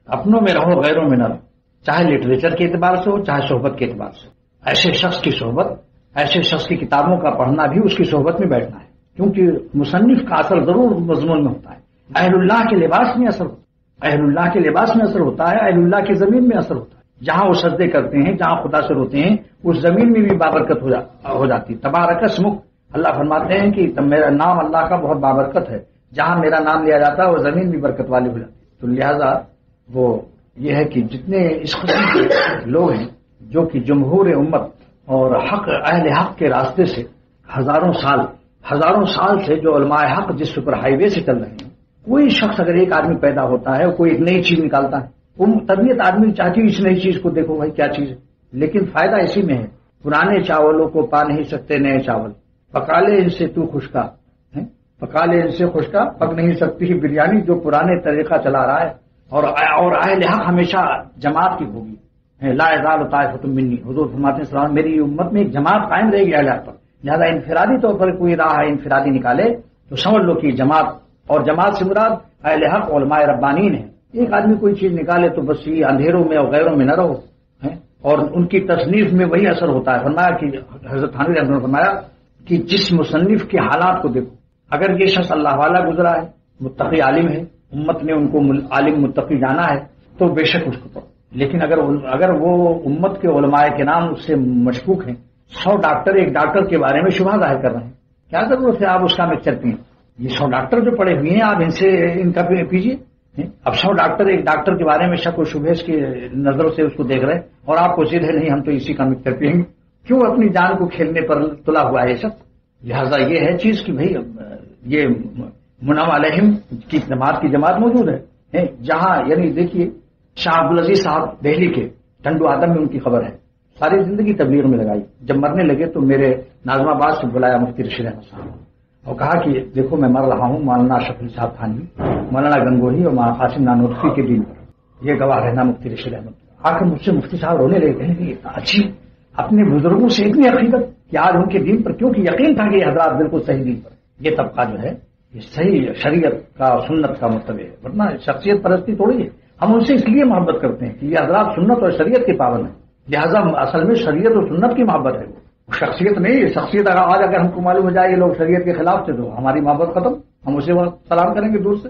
اپنوں میں رہو غیروں میں نہ رہو، چاہے لٹریچر کے اعتبار سے ہو چاہے صحبت کے اعتبار سے. ایسے شخص کی صحبت، ایسے شخص کی کتابوں کا پڑھنا بھی اس کی صحبت میں بیٹھنا ہے، کیونکہ مصنف کا اثر ضرور مضمون میں ہوتا ہے. اہل اللہ کے لباس میں اثر ہوتا ہے، اہل اللہ کے لباس میں اثر ہوتا ہے، اہل اللہ کی زمین میں اثر ہوتا ہے. جہاں وہ سجدے کرتے ہیں، جہاں خدا سے روتے ہیں، اس زمین میں بھی بابرکت ہو جاتی. تبارک اسمک، اللہ فرماتے ہیں کہ میرا نام اللہ کا بہت بابرکت ہے، جہاں میرا نام لیا جاتا ہے وہ زمین بھی برکت والی ہو جاتی. تو لہذا وہ یہ ہے کہ جتنے اس قسم کے لوگ ہیں جو کہ جمہور امت اور اہل حق کے راستے سے ہزاروں سال سے جو علماء حق جس سپر ہائی وے سے چل رہے ہیں، کوئی شخص اگر ایک آدمی پیدا ہوتا ہے، کوئی ایک نئی چیز نکالتا ہے، وہ طبیعت آدمی چاہتی ہے اس نئی چیز کو دیکھو بھائی کیا چیز ہے، لیکن فائدہ اسی میں ہے. پرانے چاولوں کو پا نہیں سکتے نئے چاول، پکا لے ان سے تو خشکا، پکا لے ان سے خشکا، پک نہیں سکتی بریانی جو پرانے طریقہ چلا رہا ہے. اور اہل حق ہمیشہ جماعت کی ہوگی. لا یزال طائفۃ منی، حضور فرماتے ہیں میری امت میں ایک جماعت قائم رہے گی اہل حق پر. لہذا انفرادی طور پر کوئی راہ انفرادی نکالے تو سمجھ لو کہ جماعت، اور جماعت سے مراد اہل حق علماء ربانین ہیں. ایک آدمی کوئی چیز نکالے تو بس یہ اندھیروں میں اور غیروں میں نہ رہو، اور ان کی تصنیف میں وہی اثر ہوتا ہے. فرمایا کہ حضرت تھانوی رحمۃ اللہ نے فرمایا کہ جس مصنف کے حالات کو دیکھو، اگر یہ شخص اللہ والا گزرا ہے، متقی عالم ہے، امت نے ان کو عالم متقی جانا ہے، تو بے شک اس کو پڑھو. لیکن اگر وہ امت کے علماء کے نام اس سے مشکوک ہیں، 100 ڈاکٹر ایک ڈاکٹر کے بارے میں شبہ ظاہر کر رہے ہیں، کیا ضرورت ہے آپ اس کا لیکچر پیں؟ یہ 100 ڈاکٹر جو پڑھے ہوئے ہیں آپ ان کا پیجیے. اب 100 ڈاکٹر ایک ڈاکٹر کے بارے میں شک و شبہ کی نظروں سے اس کو دیکھ رہے ہیں، اور آپ کو سیدھے نہیں ہم تو اسی کا لیکچر پئیں گے. کیوں اپنی جان کو کھیلنے پر تلا ہوا ہے یہ سب؟ لہذا یہ ہے چیز کہ بھائی یہ منعم علیہم کی جماعت موجود ہے جہاں، یعنی دیکھیے شاہ عبدالعزیز صاحب دہلی کے ٹنڈو آدم میں ان کی خبر ہے، ساری زندگی تبلیغ میں لگائی. جب مرنے لگے تو میرے ناظم آباد سے بلایا مفتی رشید احمد صاحب اور کہا کہ دیکھو میں مر رہا ہوں مولانا شفیع صاحب تھانوی، مولانا گنگوہی اور مولانا قاسم نانوتوی کے دین پر، یہ گواہ رہنا مفتی رشید احمد. آ کر مجھ سے مفتی صاحب رونے لگے، کہنے لگے اچھی اپنے بزرگوں سے اتنی عقیدت کہ آج ان کے دین پر، کیونکہ یقین تھا کہ یہ حضرات بالکل صحیح دین پر. یہ طبقہ جو ہے یہ صحیح شریعت کا سنت کا متبع ہے، ورنہ شخصیت پرستی تھوڑی ہے. ہم ان سے اس لیے محبت کرتے ہیں کہ یہ حضرات سنت اور شریعت کے پابند ہیں، لہٰذا اصل میں شریعت اور سنت کی محبت ہے، وہ شخصیت نہیں ہے. شخصیت آج اگر ہم کو معلوم ہو جائے یہ لوگ شریعت کے خلاف تھے تو ہماری محبت ختم، ہم اسے سلام کریں گے دور سے.